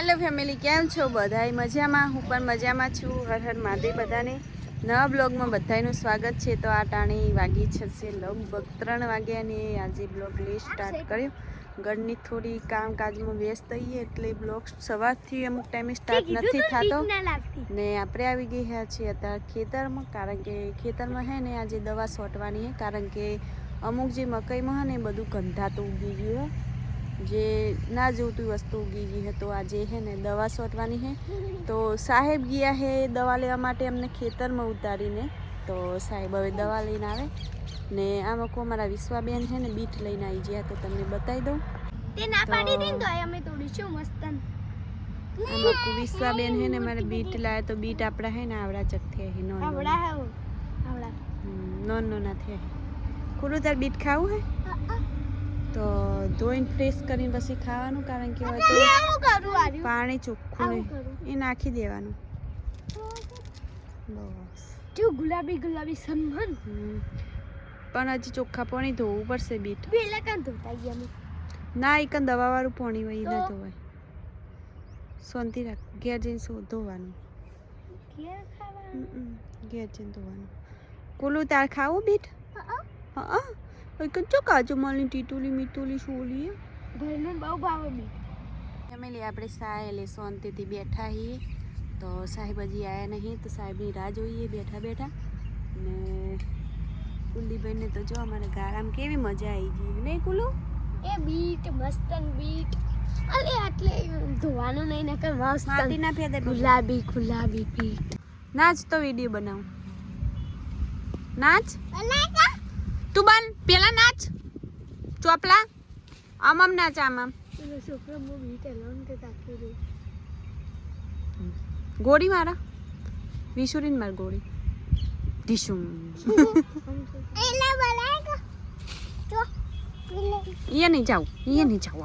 Hello family, કેમ છો બધાય? મજામાં? હું પણ મજામાં છું. હર હર મહાદેવ બધાને. નવા બ્લોગમાં બધાનું સ્વાગત છે. તો આ ટાણી વાગી છે લગભગ 3 વાગ્યાને આજે બ્લોગ સ્ટાર્ટ કર્યો. ઘરની થોડી કામકાજમાં વ્યસ્ત થઈએ એટલે બ્લોગ સવારથી અમુક ટાઈમે સ્ટાર્ટ નથી થતો ને આપણે આવી ગયા છીએ અત્યારે ખેતરમાં, કારણ કે ખેતરમાં હે ને આજે દવા છોટવાની છે, કારણ કે અમુક જે મકાઈમાં હે ને બધું ગંધાતું ઉગી ગયું હે, જે ના જોતી વસ્તુ ઉગી ગઈ है, तो आज है ने दवा છોટવાની है। तो साहेब गया है दवा लेवा માટે અમને ખેતરમાં ઉતારીને, તો સાહેબ હવે દવા લઈને આવે ને આમાં કો મારા વિશ્વાબેન છે ને બીટ લઈને આવી ગયા, તો તમને બતાવી દઉં. તે ના પાડી દીન તો અમે તોડીશું મસ્તન. આમાં કો વિશ્વાબેન છે ને મારે બીટ લાયા, તો બીટ આપડા है ને આવડા ચકથે હે નો આવડા હે આવડા નો ના થે કુલુ તાર બીટ ખાવું હે તો ધોઈને ફ્રેશ કરીને પછી ખાવાનું, કારણ કે પાણી ચોખ્ખું નહીં એ નાખી દેવાનું. બસ જો ગુલાબી ગુલાબી સનમન પણ હજી ચોખ્ખા પાણી ધોવું પડશે. બીટ પેલા કાં ધોતા ગયા ના, એક દવાવાળું પાણી વહી ના ધોવાય. શાંતિ રાખ, ઘેર જઈને ધોવાનું. ઘેર જઈને ધોવાનું. કુલું તાર ખાવું બીટ? હા કચ્ચો કાચો માલની ટીટુલી મીટુલી શોલી ઘરનું બહુ ભાવે બીટ. ફેમિલી આપણે સાહેલે શાંતિથી બેઠા છીએ, તો સાહેબ હજી આવ્યા નહીં, તો સાહેબની રાહ જોઈએ બેઠા બેઠા. ને કુલદીભાઈને તો જો અમારે ગારામ કેવી મજા આવી ગઈ નહીં કુલુ? એ બીટ મસ્તન બીટ અલે આટલે ધોવાનું નહીં ને કે મસ્ત માટી ના ફેદે ગુલાબી ગુલાબી બીટ. નાચ તો વિડિયો બનાવું. નાચ તું બન પેલા નાચ ચોપલા આમ નાચ આમ છોકરા મો બીટ એલોન કે તાકી દે ગોળી મારા વિશુરીન માર ગોળી ડીશુમ એલા બનાયેગા જો ये नहीं जाओ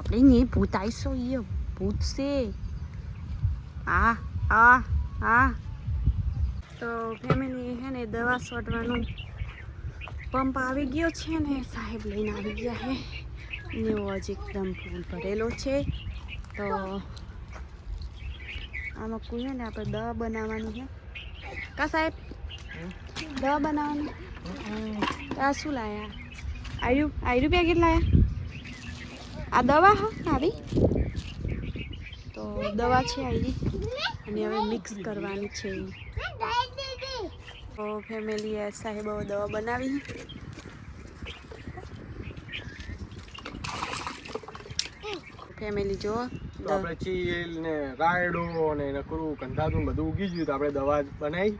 આપણે ये भूत आइसो, ये भूत से आ તો ફેમિલી હે ને દવા છોટવાનું પંપ આવી ગયો છે ને સાહેબ લઈને આવી ગયા હે ને જ એકદમ ફૂલ ભરેલો છે. તો આમાં કોઈ ને આપણે દવા બનાવવાની છે કા સાહેબ? દવા બનાવવાની. આ શું લાયા? આયુ પેકેટ લાયા? આ દવા હા આવી તો દવા છે આવી અને હવે મિક્સ કરવાની છે. તો ફેમિલી સાહેબ દવા બનાવી. ફેમિલી જો આપણે ચીલ ને રાયડો ને નકરું કંધાતું બધું ઉગી ગયું, તો આપણે દવા બનાવી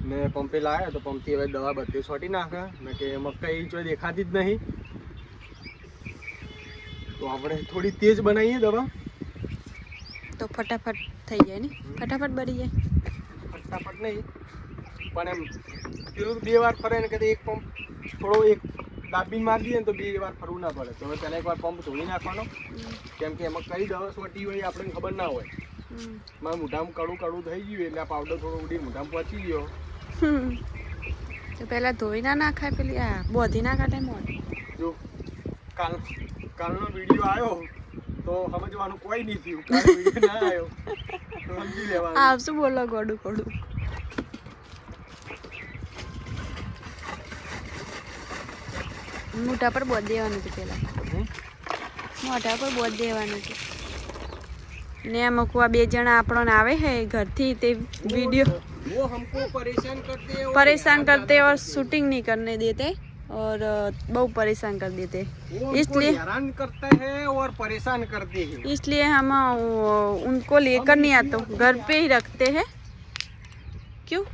ને પંપે લાવ્યા, તો પંપથી હવે દવા બધે છોટી નાખે ને કે મકાઈ જો દેખાતી જ નહીં, તો આપણે થોડી તેજ બનાવીએ દવા તો ફટાફટ થઈ જાય ને, ફટાફટ બળી જાય. ફટાફટ નહીં પણ એમ પેલું 2 વાર ફરે ને કદી એક પંપ થોડો એક દાબીને મારી દઈએ ને તો 2 વાર ફરવું ના પડે. તો પહેલાં એકવાર પંપ ધોઈ નાખવાનો, કેમ કે એમાં કઈ દવા છોટી હોય આપણને ખબર ના હોય. મારા મોઢામાં કડું થઈ ગયું એટલે આ પાવડર થોડો ઉડી મોઢામાં પહોંચી ગયો. તો પહેલા ધોઈ ના નાખાય, પેલી આ બોધી ના કાઢે મોઢ. જો કાલનો વિડીયો આવ્યો તો સમજવાનું કોઈ નહીં થયું, કાલ વિડીયો ના આવ્યો તો સમજી લેવાનું. આપ શું બોલો ગોડું મોઢા પર બોધ દેવાનું છે, પેલા મોઢા પર બોધ દેવાનું છે ને અમુક આ 2 જણા આપણને આવે है ઘરથી, તે वीडियो वो हमको परेशान करते और शूटिंग नहीं करने देते और बहुत परेशान कर देते, इसलिए हैरान करते हैं और परेशान करते हैं, इसलिए हम उनको लेकर नहीं आते, घर पे ही रखते हैं. क्यों?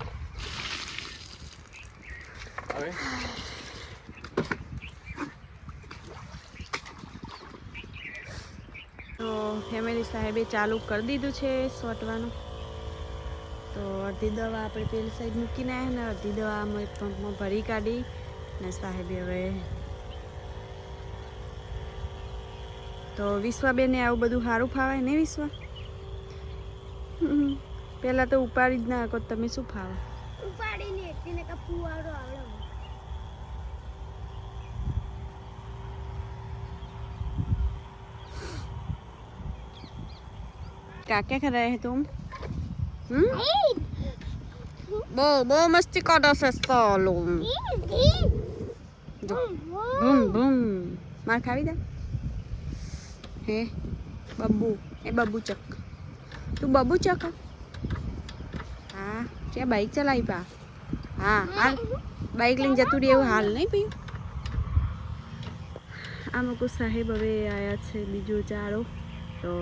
તો ફેમિલી સાહેબે ચાલુ કરી દીધું છે છોટવાનું. તો અડધી દવા આપણે પેલી સાઈડ મૂકીને આવ્યા ને અડધી દવા અમે પંપમાં ભરી કાઢી ને સાહેબે હવે. તો વિશ્વાબેને આવું બધું સારું ફાવાય ને વિશ્વા? પહેલાં તો ઉપાડી જ ના શકો, તમે શું ફાવે? ઉપાડીને એકને કા ફુવારો આવડે. क्या कर रहे हैं तुम? बो मस्ती काटो से सालो बूम बूम मार खावी दे हे बब्बू ए बब्बू चक तू बब्बू चक हाँ क्या बाइक चलाई पा हाँ हाल बाइक लઈને જતું રહે એવું હાલ નહીં પી આમાં સાહેબ હવે આયા છે બીજો ચારો તો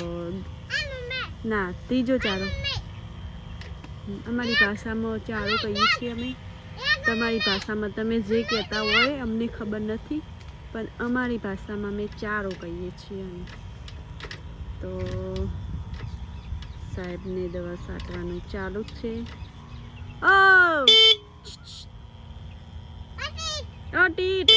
ના ત્રીજો ચારો અમારી ભાષામાં ચારો કહીએ છીએ અમે તમારી ભાષામાં તમે જે કહેતા હોય અમને ખબર નથી પણ અમારી ભાષામાં અમે ચારો કહીએ છીએ અમે તો સાહેબને દવા છાંટવાનું ચાલુ જ છે ઓ ટીટ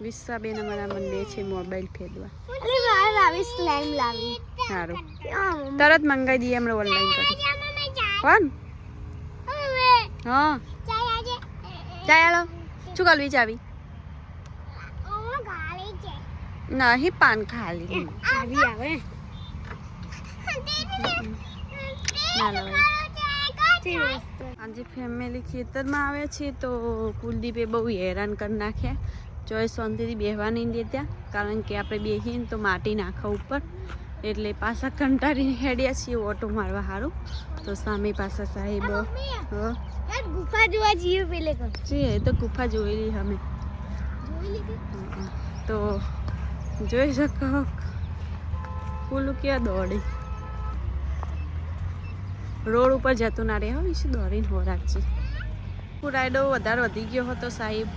વિશ્વાબેન અમારા મંદિર છે મોબાઈલ ફેરવા અરે મારે લાવી સ્લાઈમ લાવી સારું તરત મંગાવી દઈએ હમણાં ઓનલાઈન કરી કોણ હા ચાય હાલો શું કરવી ચાવી નહીં પાન ખાલી આવી આવે આજે ફેમિલી ખેતરમાં આવે છે તો કુલદીપે બહુ હેરાન કરી નાખ્યા ચોઈસ શાંતિથી બેહવા નહીં દેતા કારણ કે આપણે બેસીએ તો માટી નાખવા ઉપર એટલે પાછા કંટાળીને હેડ્યા છીએ ઓટો મારવા સારું તો સામે પાછા સાહેબ ગુફા જોવા જઈએ પેલે છે તો ગુફા જોયેલી અમે તો જોઈ શકો ફૂલ ક્યાં દોડે રોડ ઉપર જતું ના રહે વિશે દોડીને હો રાખજે રાયડો વધારે વધી ગયો હતો સાહેબ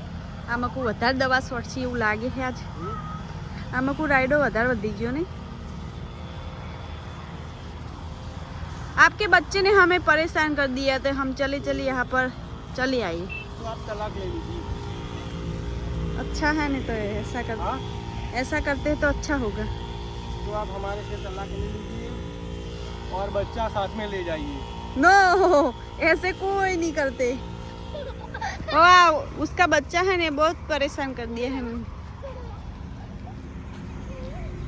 આમાં કોઈ વધારે દવા છોડશે એવું લાગે છે આજ આમાં કોઈ રાયડો વધારે વધી ગયો ને आपके बच्चे ने हमें परेशान कर दिया तो हम चले चले यहाँ पर चले आए तो आप तलाक ले लीजिए अच्छा है नहीं तो ऐसा करते तो अच्छा होगा तो आप हमारे से तलाक ले लीजिए और बच्चा साथ में ले जाइए नो ऐसे कोई नहीं करते वाह उसका बच्चा है ने बहुत परेशान कर दिया है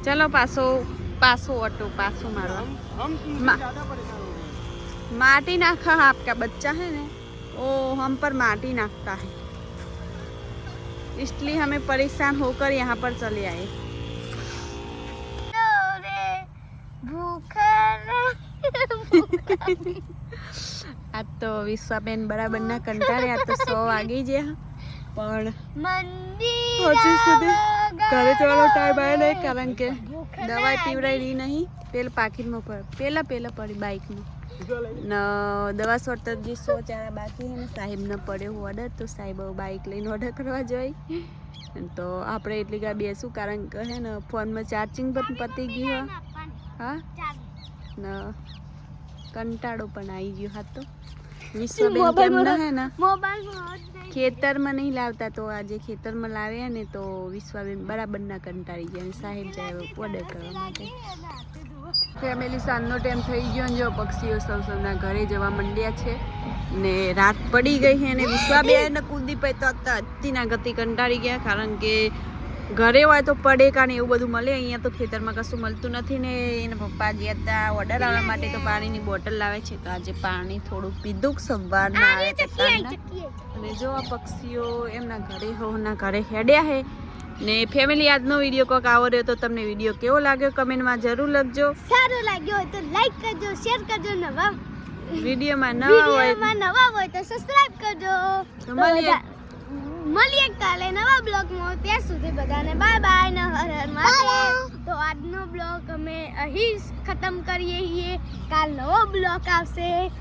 चलो पासो पासो ऑटो पासो मारो हम ज़्यादा परेशान हो गए माटी नाखा आपका बच्चा है ना ओ हम पर माटी नाखता है इसलिए हमें परेशान होकर यहाँ पर चले आए आज तो विश्वाबेन बराबर ना कंटाळे आज तो 100 वागी ગયા પણ હજી સુધી ઘરે જવાનો ટાઈમ આવ્યો નહીં કારણ કે દવાઈ પીવડાવી નહીં પેલા પાકીટમાં પેલા પડી બાઇકમાં દવા સોટતા જે 100 ચારા બાકી છે ને સાહેબને પડ્યો ઓર્ડર તો સાહેબ બાઇક લઈને ઓર્ડર કરવા જોઈ તો આપણે એટલી કા બેસું કારણ કે હે ને ફોનમાં ચાર્જિંગ પણ પતી ગયું હા ને કંટાળો પણ આવી ગયો હા તો વિશ્વબેન કેમ ના હે ને ખેતરમાં નહીં લાવતા તો આજે ખેતરમાં લાવ્યા ને તો વિશ્વાબેન બરાબર ના કંટાળી ગયા સાહેબ જાય ઓર્ડર કરવા માટે ફેમિલી સાંજનો ટાઈમ થઈ ગયો ને જો પક્ષીઓ સૌના ઘરે જવા માંડ્યા છે ને રાત પડી ગઈ છે અને વિશ્વાબેન ને કુલદીપ તો અતિના ગતિ કંટાળી ગયા કારણ કે ઘરે હોય તો પડે કાને એવું બધું મળે અહીંયા તો ખેતરમાં કશું મળતું નથી ને એના પપ્પા ગયા હતા ઓર્ડર આવવા માટે તો પાણીની બોટલ લાવે છે તો આજે પાણી થોડું પીધું સવારના આવ્યા હતા અને જો આ પક્ષીઓ એમના ઘરે હોના ઘરે હેડ્યા છે ને ફેમિલી આજનો વિડીયો કોક આવો રહ્યો તો તમને વિડીયો કેવો લાગ્યો કમેન્ટમાં જરૂર લખજો સારો લાગ્યો હોય તો લાઈક કરજો શેર કરજો નવા વિડીયોમાં નવા હોય તો સબસ્ક્રાઇબ કરજો તો મળીએ કાલે નવા બ્લોગમાં ત્યાં સુધી બધાને બાય બાય ને હર હર મહાદેવ તો આજનો બ્લોગ અમે અહીં ખતમ કરીએ છીએ કાલ નવો બ્લોગ આવશે